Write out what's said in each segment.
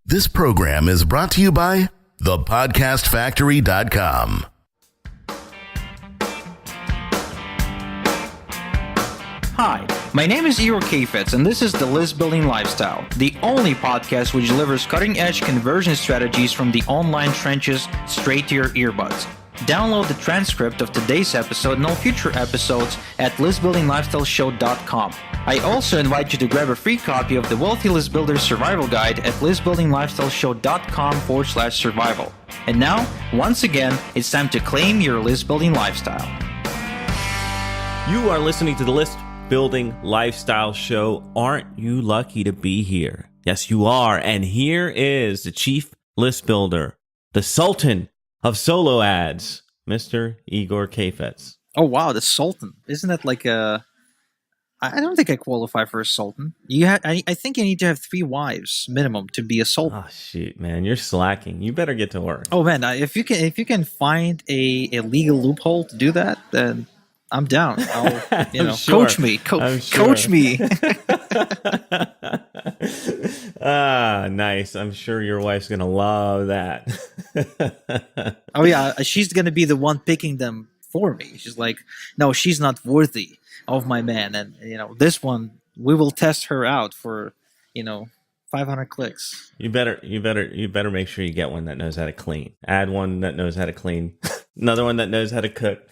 This program is brought to you by thepodcastfactory.com. Hi, my name is Igor Kheifets, and this is The List Building Lifestyle, the only podcast which delivers cutting-edge conversion strategies from the online trenches straight to your earbuds. Download the transcript of today's episode and all future episodes at listbuildinglifestyleshow.com. I also invite you to grab a free copy of the Wealthy List Builder Survival Guide at listbuildinglifestyleshow.com/survival. And now, once again, it's time to claim your list building lifestyle. You are listening to the List Building Lifestyle Show. Aren't you lucky to be here? Yes, you are. And here is the chief list builder, the Sultan of solo ads, Mr. Igor Kheifets. Oh, wow, the Sultan. Isn't that like a... I don't think I qualify for a Sultan. I think you need to have 3 wives minimum to be a Sultan. Oh, shoot, man. You're slacking. You better get to work. Oh, man, if you can find a legal loophole to do that, then I'm down. I'll, sure. Coach me. Coach me. Nice. I'm sure your wife's going to love that. Oh, yeah. She's going to be the one picking them for me. She's like, no, she's not worthy of my man. And, this one, we will test her out for, 500 clicks. You better make sure you get one that knows how to clean. Add one that knows how to clean. Another one that knows how to cook.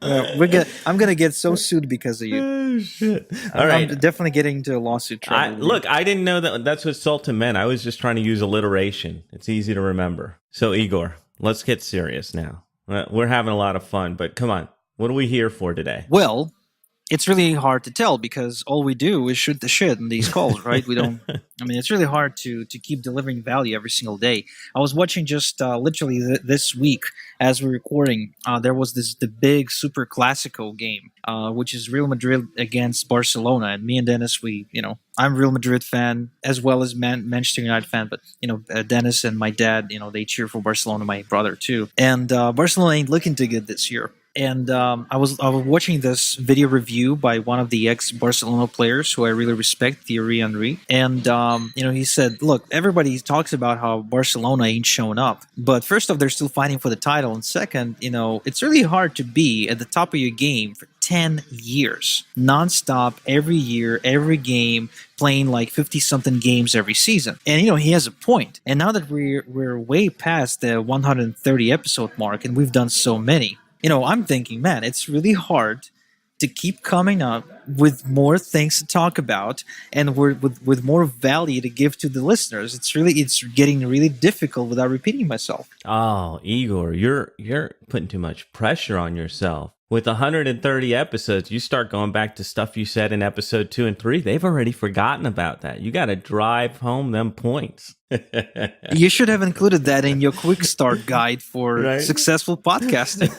I'm gonna get so sued because of you. Oh, shit. All right. I'm definitely getting into a lawsuit trouble. Look, I didn't know that's what Sultan meant. I was just trying to use alliteration. It's easy to remember. So, Igor, let's get serious now. We're having a lot of fun, but come on. What are we here for today? Well, it's really hard to tell because all we do is shoot the shit in these calls, right? It's really hard to keep delivering value every single day. I was watching just literally this week as we're recording, there was the big Super Clasico game, which is Real Madrid against Barcelona. And me and Dennis, I'm a Real Madrid fan as well as Manchester United fan. But, Dennis and my dad, they cheer for Barcelona, my brother too. And Barcelona ain't looking too good this year. And I was watching this video review by one of the ex-Barcelona players who I really respect, Thierry Henry. And, he said, look, everybody talks about how Barcelona ain't showing up. But first off, they're still fighting for the title. And second, it's really hard to be at the top of your game for 10 years, nonstop, every year, every game, playing like 50-something games every season. And, he has a point. And now that we're way past the 130 episode mark and we've done so many, I'm thinking, man, it's really hard to keep coming up with more things to talk about and with more value to give to the listeners. It's getting really difficult without repeating myself. Oh, Igor, you're putting too much pressure on yourself. With 130 episodes, you start going back to stuff you said in episode 2 and 3. They've already forgotten about that. You got to drive home them points. You should have included that in your quick start guide for successful podcasting.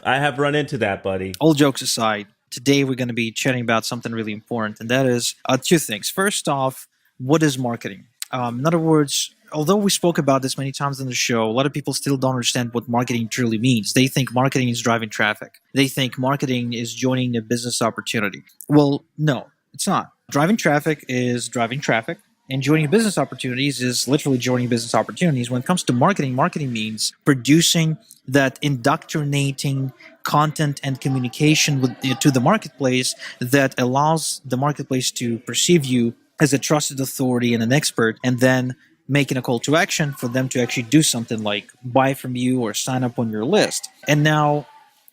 I have run into that, buddy. All jokes aside, today we're going to be chatting about something really important, and that is 2 things. First off, what is marketing? In other words, although we spoke about this many times on the show, a lot of people still don't understand what marketing truly means. They think marketing is driving traffic. They think marketing is joining a business opportunity. Well, no, it's not. Driving traffic is driving traffic, and joining business opportunities is literally joining business opportunities. When it comes to marketing, marketing means producing that indoctrinating content and communication to the marketplace that allows the marketplace to perceive you as a trusted authority and an expert, and then making a call to action for them to actually do something like buy from you or sign up on your list. And now,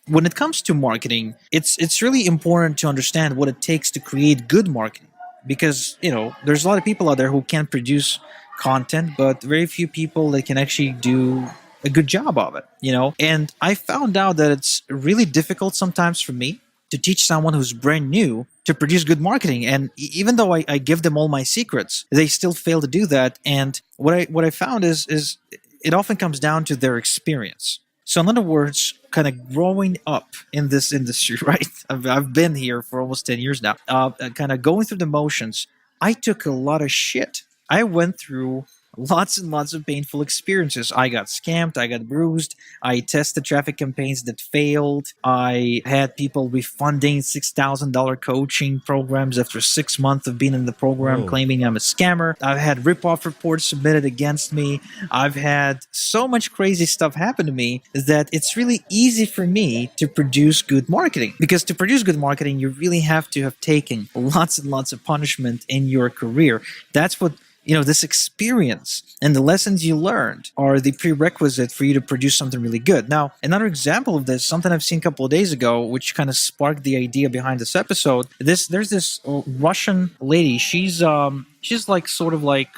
when it comes to marketing, it's really important to understand what it takes to create good marketing. Because, there's a lot of people out there who can produce content, but very few people that can actually do a good job of it, And I found out that it's really difficult sometimes for me to teach someone who's brand new to produce good marketing. And even though I give them all my secrets, they still fail to do that. And what I found is it often comes down to their experience. So in other words, kind of growing up in this industry, right? I've been here for almost 10 years now, kind of going through the motions. I took a lot of shit. I went through lots and lots of painful experiences. I got scammed, I got bruised, I tested traffic campaigns that failed, I had people refunding $6,000 coaching programs after 6 months of being in the program, Whoa. claiming I'm a scammer. I've had ripoff reports submitted against me. I've had so much crazy stuff happen to me that it's really easy for me to produce good marketing. Because to produce good marketing, you really have to have taken lots and lots of punishment in your career. That's what this experience and the lessons you learned are the prerequisite for you to produce something really good. Now, another example of this, something I've seen a couple of days ago, which kind of sparked the idea behind this episode. There's this Russian lady. She's like sort of like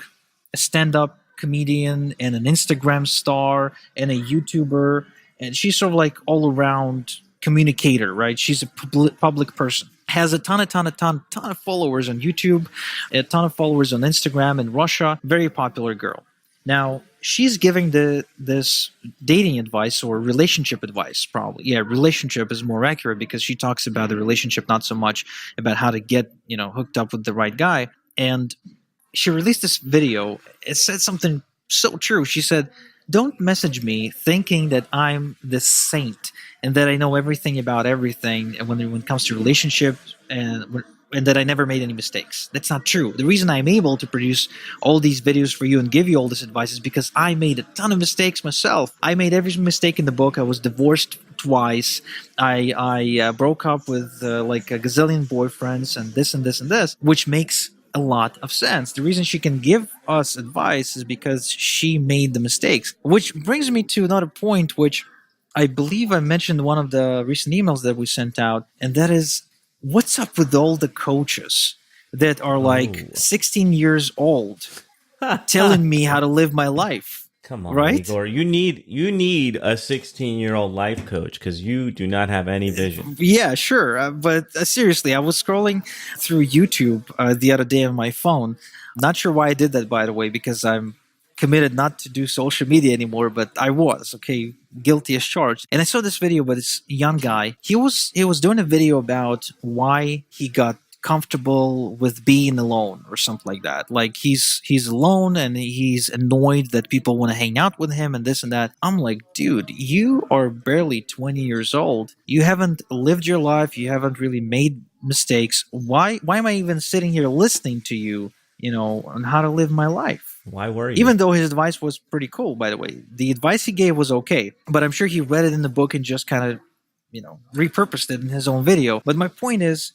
a stand-up comedian and an Instagram star and a YouTuber, and she's sort of like all around communicator, right? She's a public person. Has a ton of followers on YouTube, a ton of followers on Instagram in Russia. Very popular girl. Now, she's giving this dating advice or relationship advice, probably. Yeah, relationship is more accurate because she talks about the relationship, not so much about how to get, hooked up with the right guy. And she released this video. It said something so true. She said, "Don't message me thinking that I'm the saint and that I know everything about everything and when it comes to relationships and that I never made any mistakes. That's not true. The reason I'm able to produce all these videos for you and give you all this advice is because I made a ton of mistakes myself. I made every mistake in the book. I was divorced twice. I broke up with like a gazillion boyfriends and this and this and this, which makes a lot of sense. The reason she can give us advice is because she made the mistakes. Which brings me to another point, which I believe I mentioned in one of the recent emails that we sent out, and that is, what's up with all the coaches that are like 16 years old telling me how to live my life? Come on, right? Igor. You need a 16-year-old life coach because you do not have any vision. Yeah, sure. But seriously, I was scrolling through YouTube the other day on my phone. Not sure why I did that, by the way, because I'm committed not to do social media anymore, but I was, okay, guilty as charged. And I saw this video by this young guy. He was doing a video about why he got comfortable with being alone or something like that. Like he's alone and he's annoyed that people want to hang out with him and this and that. I'm like, dude, you are barely 20 years old. You haven't lived your life. You haven't really made mistakes. Why am I even sitting here listening to you, on how to live my life? Why were you? Even though his advice was pretty cool, by the way. The advice he gave was okay, but I'm sure he read it in the book and just kind of, repurposed it in his own video. But my point is,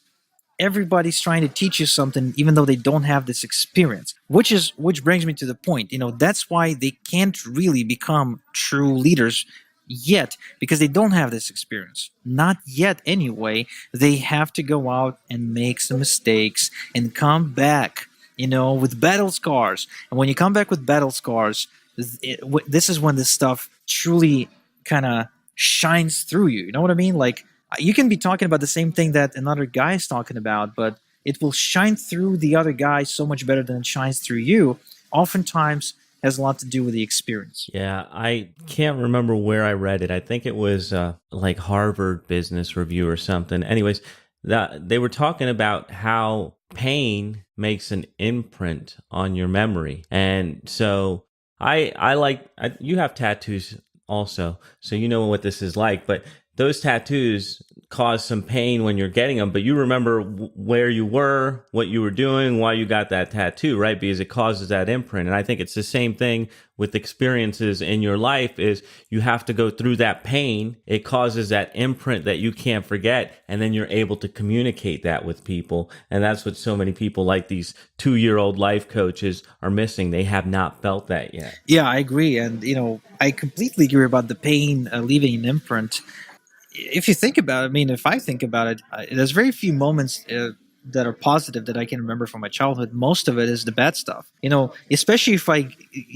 everybody's trying to teach you something even though they don't have this experience, which brings me to the point. That's why they can't really become true leaders yet, because they don't have this experience. Not yet anyway. They have to go out and make some mistakes and come back, with battle scars. And when you come back with battle scars, this is when this stuff truly kind of shines through you. You know what I mean? Like, you can be talking about the same thing that another guy is talking about, but it will shine through the other guy so much better than it shines through you. Oftentimes has a lot to do with the experience. Yeah, I can't remember where I read it. I think it was like Harvard Business Review or something. Anyways, they were talking about how pain makes an imprint on your memory. And so you have tattoos also, so you know what this is like, but those tattoos cause some pain when you're getting them, but you remember where you were, what you were doing, why you got that tattoo, right? Because it causes that imprint. And I think it's the same thing with experiences in your life. Is you have to go through that pain. It causes that imprint that you can't forget. And then you're able to communicate that with people. And that's what so many people like these 2-year-old life coaches are missing. They have not felt that yet. Yeah, I agree. And, I completely agree about the pain leaving an imprint. If you think about it, if I think about it, there's very few moments that are positive that I can remember from my childhood. Most of it is the bad stuff, especially if I,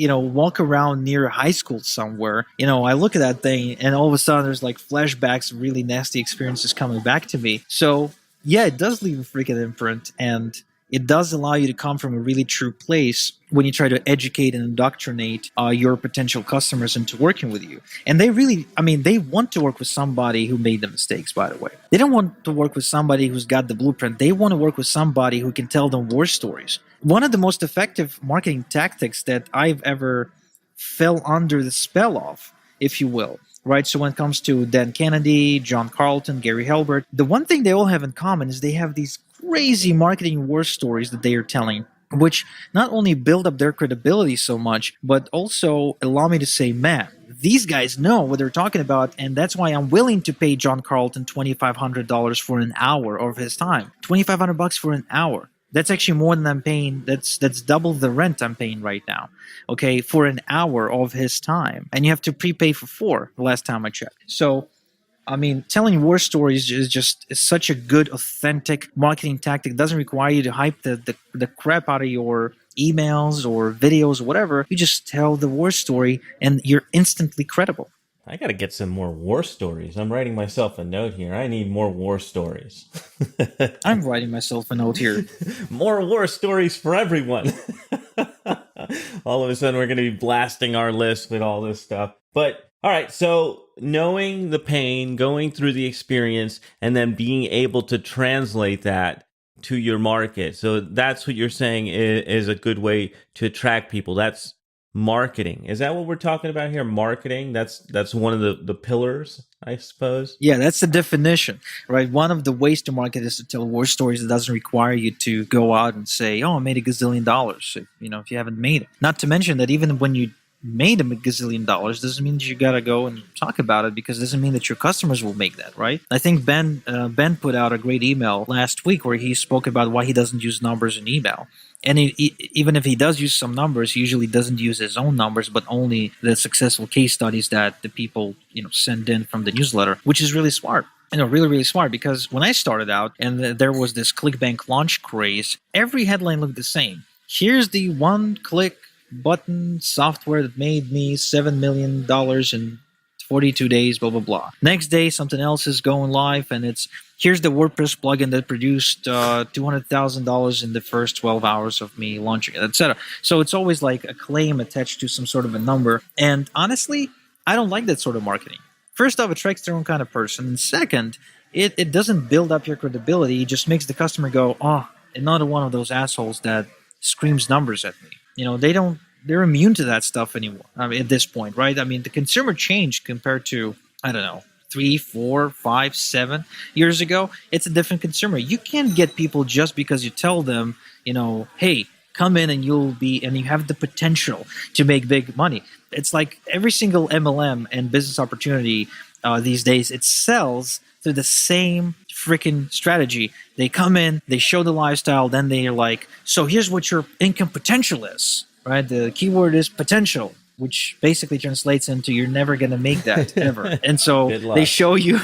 walk around near high school somewhere, I look at that thing and all of a sudden there's like flashbacks of really nasty experiences coming back to me. So yeah, it does leave a freaking imprint, and it does allow you to come from a really true place when you try to educate and indoctrinate your potential customers into working with you. And they really, they want to work with somebody who made the mistakes, by the way. They don't want to work with somebody who's got the blueprint. They want to work with somebody who can tell them war stories, one of the most effective marketing tactics that I've ever fell under the spell of, if you will. Right. So when it comes to Dan Kennedy, John Carlton, Gary Halbert, the one thing they all have in common is they have these crazy marketing war stories that they are telling, which not only build up their credibility so much, but also allow me to say, man, these guys know what they're talking about, and that's why I'm willing to pay John Carlton $2,500 for an hour of his time. $2,500 for an hour. That's actually more than I'm paying. That's double the rent I'm paying right now. Okay, for an hour of his time, and you have to prepay for 4. The last time I checked. So, I mean, telling war stories is such a good, authentic marketing tactic. It doesn't require you to hype the crap out of your emails or videos or whatever. You just tell the war story, and you're instantly credible. I got to get some more war stories. I'm writing myself a note here. I need more war stories. I'm writing myself a note here. More war stories for everyone. All of a sudden, we're going to be blasting our list with all this stuff. But all right, so knowing the pain, going through the experience, and then being able to translate that to your market. So that's what you're saying is a good way to attract people. That's marketing. Is that what we're talking about here? Marketing? That's one of the pillars, I suppose. Yeah, that's the definition, right? One of the ways to market is to tell war stories that doesn't require you to go out and say, "Oh, I made $1 gazillion." If you haven't made it. Not to mention that even when you made $1 gazillion doesn't mean that you gotta go and talk about it, because it doesn't mean that your customers will make that, right? I think Ben put out a great email last week where he spoke about why he doesn't use numbers in email. And even if he does use some numbers, he usually doesn't use his own numbers, but only the successful case studies that the people send in from the newsletter, which is really smart. Really, really smart, because when I started out and there was this ClickBank launch craze, every headline looked the same. Here's the one-click button software that made me $7 million in 42 days, blah, blah, blah. Next day, something else is going live, and here's the WordPress plugin that produced $200,000 in the first 12 hours of me launching it, etc. So it's always like a claim attached to some sort of a number. And honestly, I don't like that sort of marketing. First off, it attracts their own kind of person. And second, it doesn't build up your credibility. It just makes the customer go, oh, another one of those assholes that screams numbers at me. They're immune to that stuff anymore. I mean, at this point, right? I mean, the consumer changed compared to, I don't know, 3, 4, 5, 7 years ago. It's a different consumer. You can't get people just because you tell them, hey, come in and you have the potential to make big money. It's like every single MLM and business opportunity these days, it sells through the same freaking strategy. They come in, they show the lifestyle, then they're like, so here's what your income potential is. Right, the keyword is potential, which basically translates into you're never going to make that ever. And so they show you,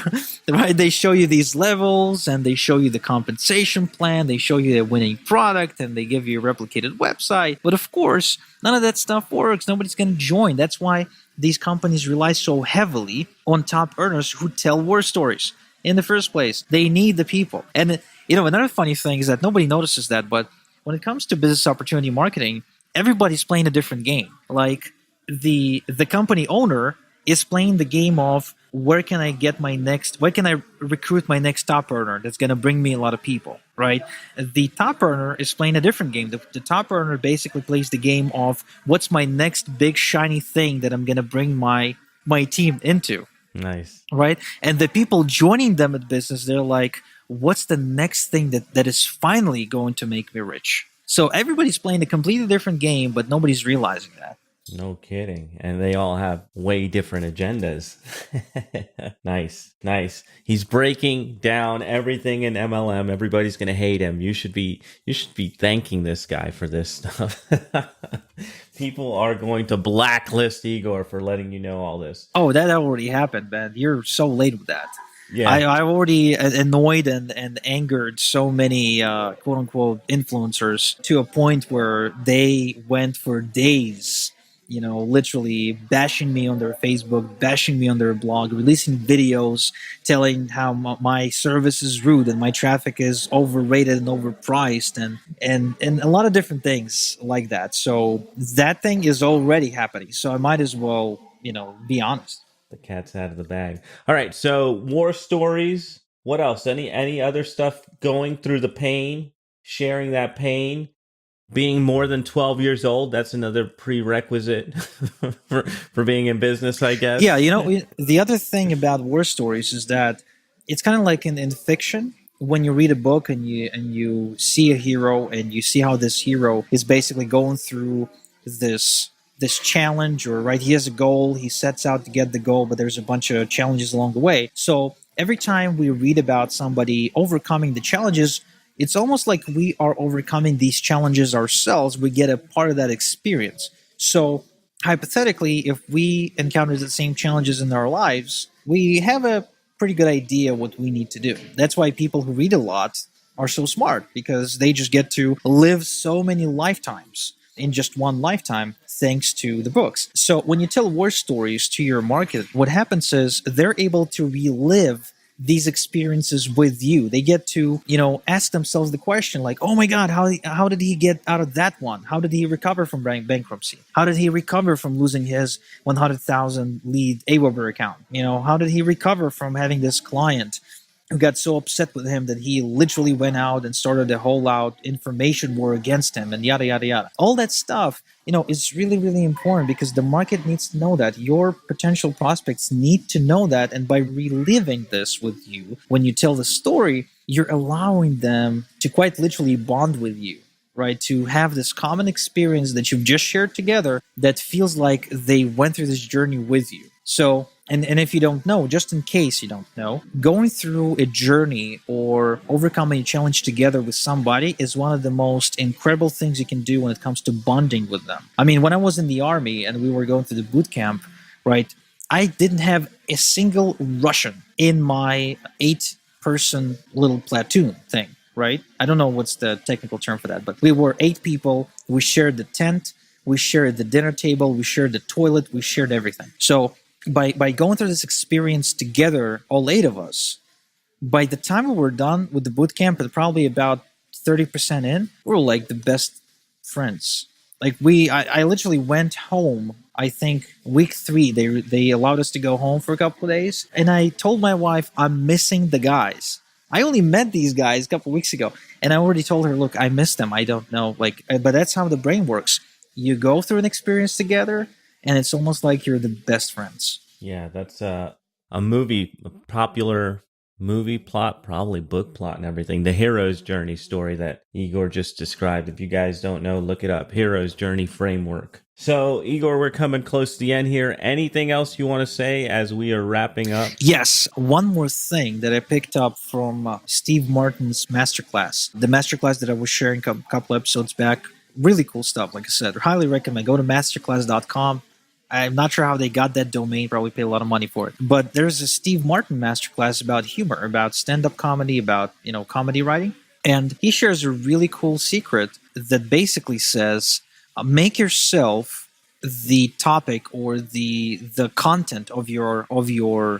right? They show you these levels, and they show you the compensation plan. They show you the winning product, and they give you a replicated website. But of course, none of that stuff works. Nobody's going to join. That's why these companies rely so heavily on top earners who tell war stories in the first place. They need the people. And another funny thing is that nobody notices that, but when it comes to business opportunity marketing, everybody's playing a different game. Like the company owner is playing the game of where can I recruit my next top earner that's going to bring me a lot of people, right? The top earner is playing a different game. The top earner basically plays the game of what's my next big shiny thing that I'm going to bring my team into. Nice. Right? And the people joining them at business, they're like, what's the next thing that is finally going to make me rich? So everybody's playing a completely different game, but nobody's realizing that. No kidding. And they all have way different agendas. Nice. He's breaking down everything in MLM. Everybody's going to hate him. You should be thanking this guy for this stuff. People are going to blacklist Igor for letting you know all this. Oh, that already happened, man. You're so late with that. Yeah. I've already annoyed and angered so many quote-unquote influencers to a point where they went for days, literally bashing me on their Facebook, bashing me on their blog, releasing videos telling how my service is rude and my traffic is overrated and overpriced and a lot of different things like that. So that thing is already happening. So I might as well, be honest. The cat's out of the bag. All right, so war stories. What else? Any other stuff going through the pain, sharing that pain, being more than 12 years old, that's another prerequisite for being in business, I guess. Yeah, the other thing about war stories is that it's kind of like in fiction. When you read a book and you see a hero and you see how this hero is basically going through this challenge, or right, he has a goal, he sets out to get the goal, but there's a bunch of challenges along the way. So every time we read about somebody overcoming the challenges, it's almost like we are overcoming these challenges ourselves. We get a part of that experience. So hypothetically, if we encounter the same challenges in our lives, we have a pretty good idea what we need to do. That's why people who read a lot are so smart, because they just get to live so many lifetimes in just one lifetime thanks to the books. So when you tell war stories to your market, what happens is they're able to relive these experiences with you. They get to, ask themselves the question like, oh my God, how did he get out of that one? How did he recover from bankruptcy? How did he recover from losing his 100,000 lead AWeber account? How did he recover from having this client who got so upset with him that he literally went out and started a whole out information war against him, and yada, yada, yada. All that stuff, is really, really important, because the market needs to know that. Your potential prospects need to know that. And by reliving this with you, when you tell the story, you're allowing them to quite literally bond with you, right? To have this common experience that you've just shared together that feels like they went through this journey with you. So, and if you don't know, just in case you don't know, going through a journey or overcoming a challenge together with somebody is one of the most incredible things you can do when it comes to bonding with them. I mean, when I was in the army and we were going through the boot camp, right, I didn't have a single Russian in my 8-person little platoon thing, right? I don't know what's the technical term for that, but we were 8 people. We shared the tent, we shared the dinner table, we shared the toilet, we shared everything. So by going through this experience together, all 8 of us, by the time we were done with the boot camp, probably about 30% in, we were like the best friends. Like I literally went home. I think week 3, they allowed us to go home for a couple of days, and I told my wife I'm missing the guys. I only met these guys a couple of weeks ago, and I already told her, look, I miss them. I don't know, but that's how the brain works. You go through an experience together, and it's almost like you're the best friends. Yeah, that's a popular movie plot, probably book plot and everything. The hero's journey story that Igor just described. If you guys don't know, look it up. Hero's journey framework. So, Igor, we're coming close to the end here. Anything else you want to say as we are wrapping up? Yes. One more thing that I picked up from Steve Martin's masterclass. The masterclass that I was sharing a couple episodes back. Really cool stuff, like I said. Highly recommend. Go to masterclass.com. I'm not sure how they got that domain. Probably pay a lot of money for it. But there's a Steve Martin masterclass about humor, about stand-up comedy, about comedy writing. And he shares a really cool secret that basically says, make yourself the topic or the content of your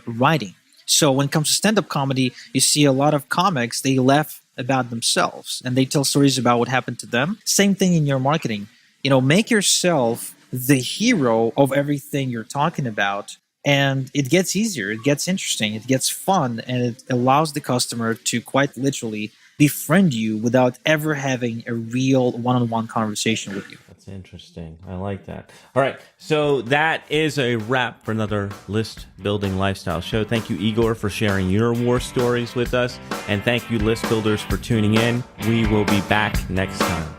writing. So when it comes to stand-up comedy, you see a lot of comics, they laugh about themselves and they tell stories about what happened to them. Same thing in your marketing. Make yourself the hero of everything you're talking about, and it gets easier, it gets interesting, it gets fun, and it allows the customer to quite literally befriend you without ever having a real one-on-one conversation with you. That's interesting. I like that. All right. So that is a wrap for another List Building Lifestyle show. Thank you, Igor, for sharing your war stories with us. And thank you, List Builders, for tuning in. We will be back next time.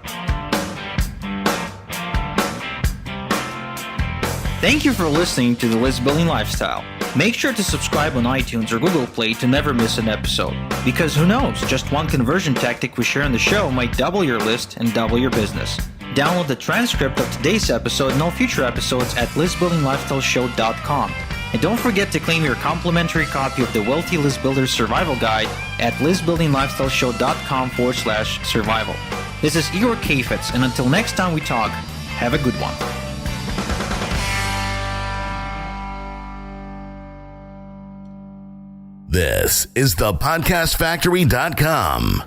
Thank you for listening to the List Building Lifestyle. Make sure to subscribe on iTunes or Google Play to never miss an episode. Because who knows, just one conversion tactic we share on the show might double your list and double your business. Download the transcript of today's episode and all future episodes at listbuildinglifestyleshow.com. And don't forget to claim your complimentary copy of the Wealthy List Builder Survival Guide at listbuildinglifestyleshow.com/survival. This is Igor Kheifets, and until next time we talk, have a good one. This is the podcastfactory.com.